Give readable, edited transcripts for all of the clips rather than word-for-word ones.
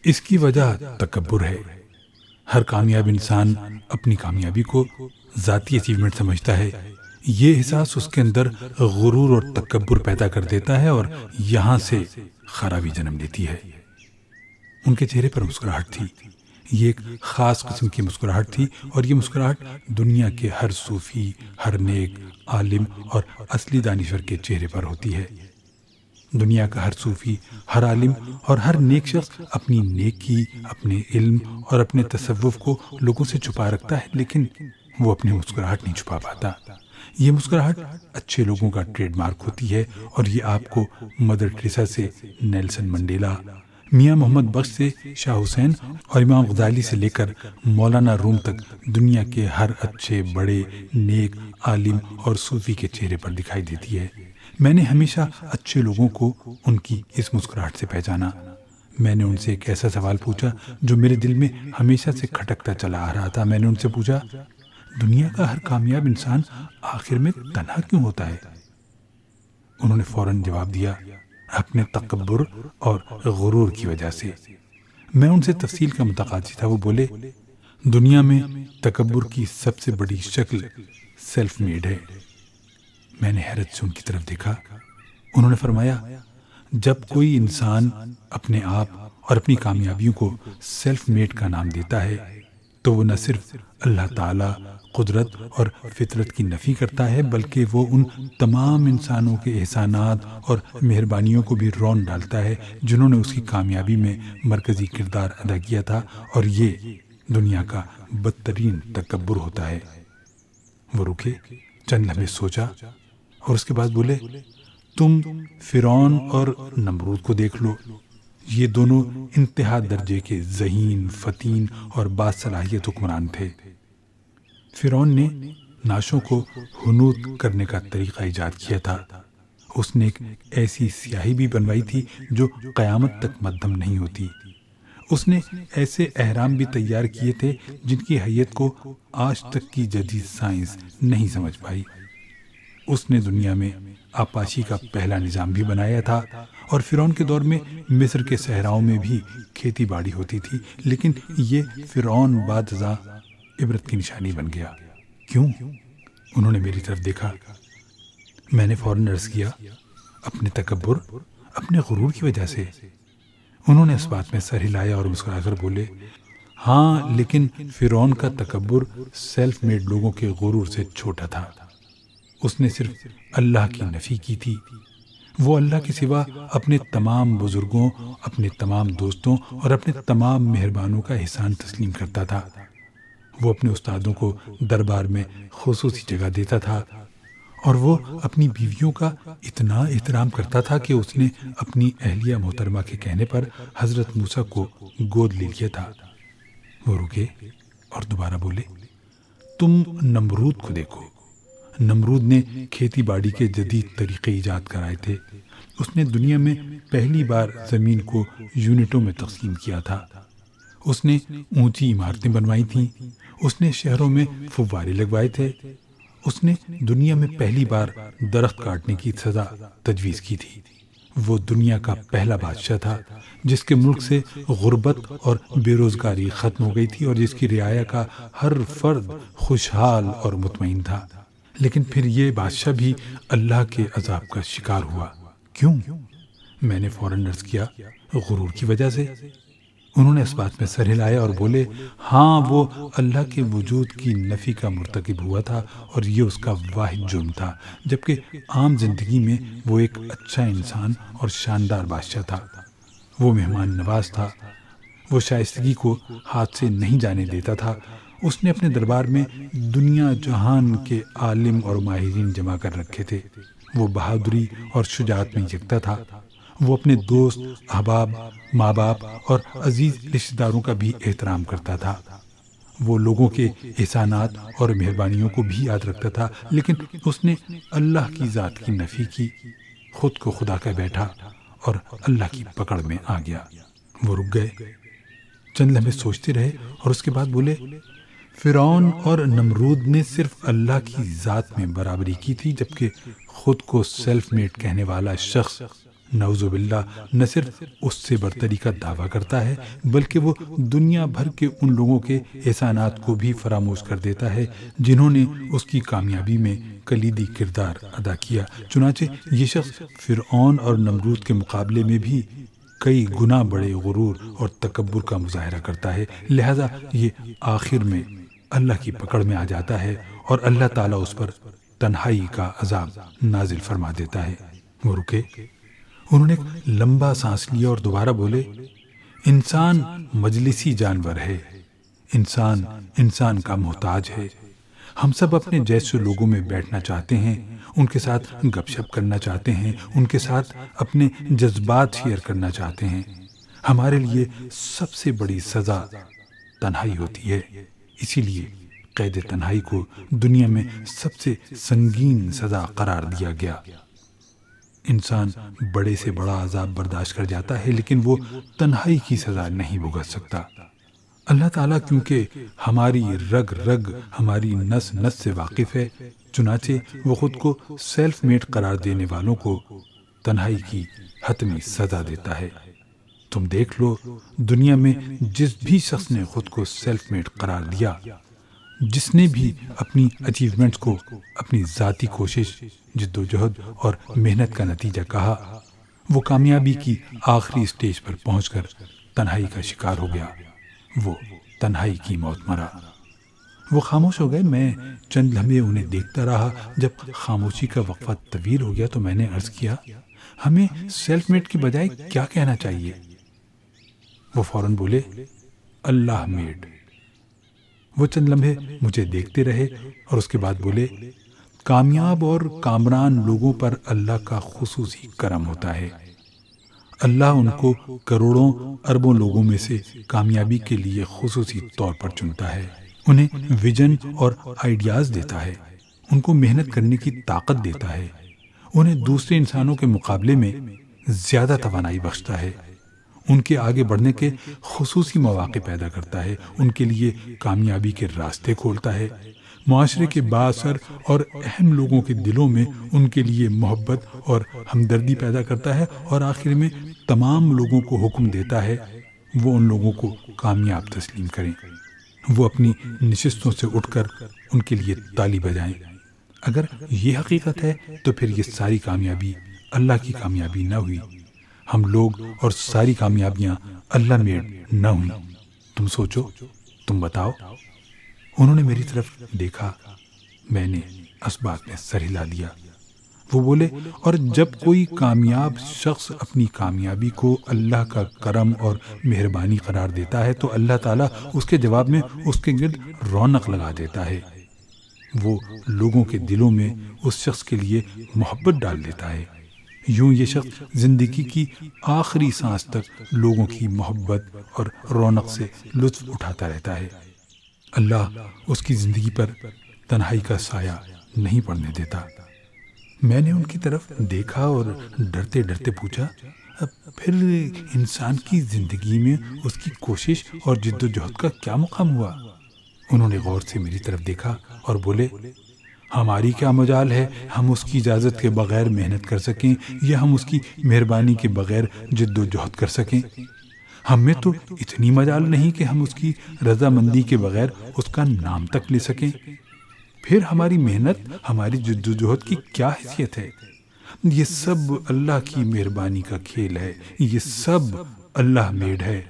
اس کی وجہ تکبر ہے۔ ہر کامیاب انسان اپنی کامیابی کو ذاتی اچیومنٹ سمجھتا ہے۔ یہ احساس اس کے اندر غرور اور تکبر پیدا کر دیتا ہے اور یہاں سے خرابی جنم لیتی ہے۔ ان کے چہرے پر مسکراہٹ تھی۔ یہ ایک خاص قسم کی مسکراہٹ تھی، اور یہ مسکراہٹ دنیا کے ہر صوفی، ہر نیک عالم اور اصلی دانشور کے چہرے پر ہوتی ہے۔ دنیا کا ہر صوفی، ہر عالم اور ہر نیک شخص اپنی نیکی، اپنے علم اور اپنے تصوف کو لوگوں سے چھپا رکھتا ہے، لیکن وہ اپنی مسکراہٹ نہیں چھپا پاتا۔ یہ مسکراہٹ اچھے لوگوں کا ٹریڈ مارک ہوتی ہے، اور یہ آپ کو مدر ٹریسا سے نیلسن منڈیلا، میاں محمد بخش سے شاہ حسین اور امام غزالی سے لے کر مولانا روم تک دنیا کے ہر اچھے، بڑے، نیک عالم اور صوفی کے چہرے پر دکھائی دیتی ہے۔ میں نے ہمیشہ اچھے لوگوں کو ان کی اس مسکراہٹ سے پہچانا۔ میں نے ان سے ایک ایسا سوال پوچھا جو میرے دل میں ہمیشہ سے کھٹکتا چلا آ رہا تھا۔ میں نے ان سے پوچھا، دنیا کا ہر کامیاب انسان آخر میں تنہا کیوں ہوتا ہے؟ انہوں نے فوراً جواب دیا، اپنے تکبر اور غرور کی وجہ سے۔ میں ان سے تفصیل کا متقاضی تھا۔ وہ بولے، دنیا میں تکبر کی سب سے بڑی شکل سیلف میڈ ہے۔ میں نے حیرت سے ان کی طرف دیکھا۔ انہوں نے فرمایا، جب کوئی انسان اپنے آپ اور اپنی کامیابیوں کو سیلف میڈ کا نام دیتا ہے تو وہ نہ صرف اللہ تعالیٰ، قدرت اور فطرت کی نفی کرتا ہے، بلکہ وہ ان تمام انسانوں کے احسانات اور مہربانیوں کو بھی رون ڈالتا ہے جنہوں نے اس کی کامیابی میں مرکزی کردار ادا کیا تھا، اور یہ دنیا کا بدترین تکبر ہوتا ہے۔ وہ رکے، چند لمحے سوچا اور اس کے بعد بولے، تم فرعون اور نمرود کو دیکھ لو۔ یہ دونوں انتہا درجے کے ذہین، فتین اور باصلاحیت حکمران تھے۔ فرعون نے نعشوں کو حنوط کرنے کا طریقہ ایجاد کیا تھا۔ اس نے ایک ایسی سیاہی بھی بنوائی تھی جو قیامت تک مدھم نہیں ہوتی۔ اس نے ایسے احرام بھی تیار کیے تھے جن کی حیت کو آج تک کی جدید سائنس نہیں سمجھ پائی۔ اس نے دنیا میں آپاشی کا پہلا نظام بھی بنایا تھا، اور فرعون کے دور میں مصر کے صحراؤں میں بھی کھیتی باڑی ہوتی تھی، لیکن یہ فرعون بعد ازاں عبرت کی نشانی بن گیا۔ کیوں؟ انہوں نے میری طرف دیکھا۔ میں نے فوراً عرض کیا، اپنے تکبر، اپنے غرور کی وجہ سے۔ انہوں نے اس بات میں سر ہلایا اور مسکرا کر بولے، ہاں، لیکن فرعون کا تکبر سیلف میڈ لوگوں کے غرور سے چھوٹا تھا۔ اس نے صرف اللہ کی نفی کی تھی۔ وہ اللہ کے سوا اپنے تمام بزرگوں، اپنے تمام دوستوں اور اپنے تمام مہربانوں کا احسان تسلیم کرتا تھا۔ وہ اپنے استادوں کو دربار میں خصوصی جگہ دیتا تھا، اور وہ اپنی بیویوں کا اتنا احترام کرتا تھا کہ اس نے اپنی اہلیہ محترمہ کے کہنے پر حضرت موسیٰ کو گود لے لیا تھا۔ وہ رکے اور دوبارہ بولے، تم نمرود کو دیکھو۔ نمرود نے کھیتی باڑی کے جدید طریقے ایجاد کرائے تھے۔ اس نے دنیا میں پہلی بار زمین کو یونٹوں میں تقسیم کیا تھا۔ اس نے اونچی عمارتیں بنوائی تھیں۔ اس نے شہروں میں فوارے لگوائے تھے۔ اس نے دنیا میں پہلی بار درخت کاٹنے کی سزا تجویز کی تھی۔ وہ دنیا کا پہلا بادشاہ تھا جس کے ملک سے غربت اور بے روزگاری ختم ہو گئی تھی، اور جس کی رعایا کا ہر فرد خوشحال اور مطمئن تھا۔ لیکن پھر یہ بادشاہ بھی اللہ کے عذاب کا شکار ہوا۔ کیوں؟ میں نے فوراً عرض کیا، غرور کی وجہ سے۔ انہوں نے اس بات میں سر ہلایا اور بولے، ہاں، وہ اللہ کے وجود کی نفی کا مرتکب ہوا تھا، اور یہ اس کا واحد جرم تھا، جبکہ عام زندگی میں وہ ایک اچھا انسان اور شاندار بادشاہ تھا۔ وہ مہمان نواز تھا۔ وہ شائستگی کو ہاتھ سے نہیں جانے دیتا تھا۔ اس نے اپنے دربار میں دنیا جہان کے عالم اور ماہرین جمع کر رکھے تھے۔ وہ بہادری اور شجاعت میں یکتا تھا۔ وہ اپنے دوست، احباب، ماں باپ اور عزیز رشتہ داروں کا بھی احترام کرتا تھا۔ وہ لوگوں کے احسانات اور مہربانیوں کو بھی یاد رکھتا تھا، لیکن اس نے اللہ کی ذات کی نفی کی، خود کو خدا کہہ بیٹھا اور اللہ کی پکڑ میں آ گیا۔ وہ رک گئے، چند لمحے سوچتے رہے اور اس کے بعد بولے، فرعون اور نمرود نے صرف اللہ کی ذات میں برابری کی تھی، جبکہ خود کو سیلف میڈ کہنے والا شخص نعوذ باللہ نہ صرف اس سے برتری کا دعویٰ کرتا ہے بلکہ وہ دنیا بھر کے ان لوگوں کے احسانات کو بھی فراموش کر دیتا ہے جنہوں نے اس کی کامیابی میں کلیدی کردار ادا کیا۔ چنانچہ یہ شخص فرعون اور نمرود کے مقابلے میں بھی کئی گنا بڑے غرور اور تکبر کا مظاہرہ کرتا ہے، لہذا یہ آخر میں اللہ کی پکڑ میں آ جاتا ہے اور اللہ تعالیٰ اس پر تنہائی کا عذاب نازل فرما دیتا ہے۔ وہ رکے، انہوں نے ایک لمبا سانس لیا اور دوبارہ بولے، انسان مجلسی جانور ہے، انسان کا محتاج ہے۔ ہم سب اپنے جیسے لوگوں میں بیٹھنا چاہتے ہیں، ان کے ساتھ گپ شپ کرنا چاہتے ہیں، ان کے ساتھ اپنے جذبات شیئر کرنا چاہتے ہیں۔ ہمارے لیے سب سے بڑی سزا تنہائی ہوتی ہے، اسی لیے قید تنہائی کو دنیا میں سب سے سنگین سزا قرار دیا گیا۔ انسان بڑے سے بڑا عذاب برداشت کر جاتا ہے لیکن وہ تنہائی کی سزا نہیں بھگت سکتا۔ اللہ تعالیٰ کیونکہ ہماری رگ رگ، ہماری نس نس سے واقف ہے، چنانچہ وہ خود کو سیلف میڈ قرار دینے والوں کو تنہائی کی حتمی سزا دیتا ہے۔ تم دیکھ لو، دنیا میں جس بھی شخص نے خود کو سیلف میڈ قرار دیا، جس نے بھی اپنی اچیومنٹس کو اپنی ذاتی کوشش، جد و جہد اور محنت کا نتیجہ کہا، وہ کامیابی کی آخری سٹیج پر پہنچ کر تنہائی کا شکار ہو گیا، وہ تنہائی کی موت مرا۔ وہ خاموش ہو گئے۔ میں چند لمحے انہیں دیکھتا رہا۔ جب خاموشی کا وقفہ طویل ہو گیا تو میں نے عرض کیا، ہمیں سیلف میڈ کی بجائے کیا کہنا چاہیے؟ وہ فوراً بولے، اللہ میڈ۔ وہ چند لمحے مجھے دیکھتے رہے اور اس کے بعد بولے، کامیاب اور کامران لوگوں پر اللہ کا خصوصی کرم ہوتا ہے۔ اللہ ان کو کروڑوں اربوں لوگوں میں سے کامیابی کے لیے خصوصی طور پر چنتا ہے، انہیں ویژن اور آئیڈیاز دیتا ہے، ان کو محنت کرنے کی طاقت دیتا ہے، انہیں دوسرے انسانوں کے مقابلے میں زیادہ توانائی بخشتا ہے، ان کے آگے بڑھنے کے خصوصی مواقع پیدا کرتا ہے، ان کے لیے کامیابی کے راستے کھولتا ہے، معاشرے کے بااثر اور اہم لوگوں کے دلوں میں ان کے لیے محبت اور ہمدردی پیدا کرتا ہے، اور آخر میں تمام لوگوں کو حکم دیتا ہے وہ ان لوگوں کو کامیاب تسلیم کریں، وہ اپنی نشستوں سے اٹھ کر ان کے لیے تالی بجائیں۔ اگر یہ حقیقت ہے تو پھر یہ ساری کامیابی اللہ کی کامیابی نہ ہوئی، ہم لوگ اور ساری کامیابیاں اللہ میڈ نہ ہوئی۔ تم سوچو، تم بتاؤ۔ انہوں نے میری طرف دیکھا، میں نے اسباق میں سر ہلا دیا۔ وہ بولے، اور جب کوئی کامیاب شخص اپنی کامیابی کو اللہ کا کرم اور مہربانی قرار دیتا ہے تو اللہ تعالیٰ اس کے جواب میں اس کے گرد رونق لگا دیتا ہے، وہ لوگوں کے دلوں میں اس شخص کے لیے محبت ڈال دیتا ہے۔ یوں یہ شخص زندگی کی آخری سانس تک لوگوں کی محبت اور رونق سے لطف اٹھاتا رہتا ہے۔ اللہ اس کی زندگی پر تنہائی کا سایہ نہیں پڑنے دیتا۔ میں نے ان کی طرف دیکھا اور ڈرتے ڈرتے پوچھا، پھر انسان کی زندگی میں اس کی کوشش اور جد و جہد کا کیا مقام ہوا؟ انہوں نے غور سے میری طرف دیکھا اور بولے، ہماری کیا مجال ہے ہم اس کی اجازت کے بغیر محنت کر سکیں یا ہم اس کی مہربانی کے بغیر جد و جہد کر سکیں؟ ہم میں تو اتنی مجال نہیں کہ ہم اس کی رضامندی کے بغیر اس کا نام تک لے سکیں۔ پھر ہماری محنت، ہماری جد و جہد کی کیا حیثیت ہے؟ یہ سب اللہ کی مہربانی کا کھیل ہے، یہ سب اللہ میڈ ہے۔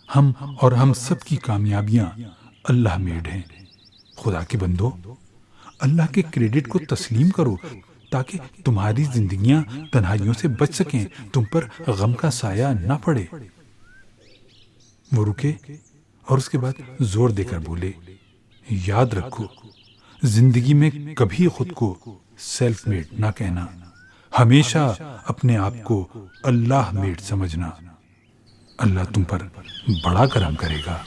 ہم سب کی کامیابیاں اللہ میڈ ہیں۔ خدا کے بندو، اللہ کے کریڈٹ کو تسلیم کرو تاکہ تمہاری زندگیاں تنہائیوں سے بچ سکیں، تم پر غم کا سایہ نہ پڑے۔ وہ رکے اور اس کے بعد زور دے کر بولے، یاد رکھو، زندگی میں کبھی خود کو سیلف میڈ نہ کہنا، ہمیشہ اپنے آپ کو اللہ میڈ سمجھنا۔ اللہ تم پر بڑا کرم کرے گا۔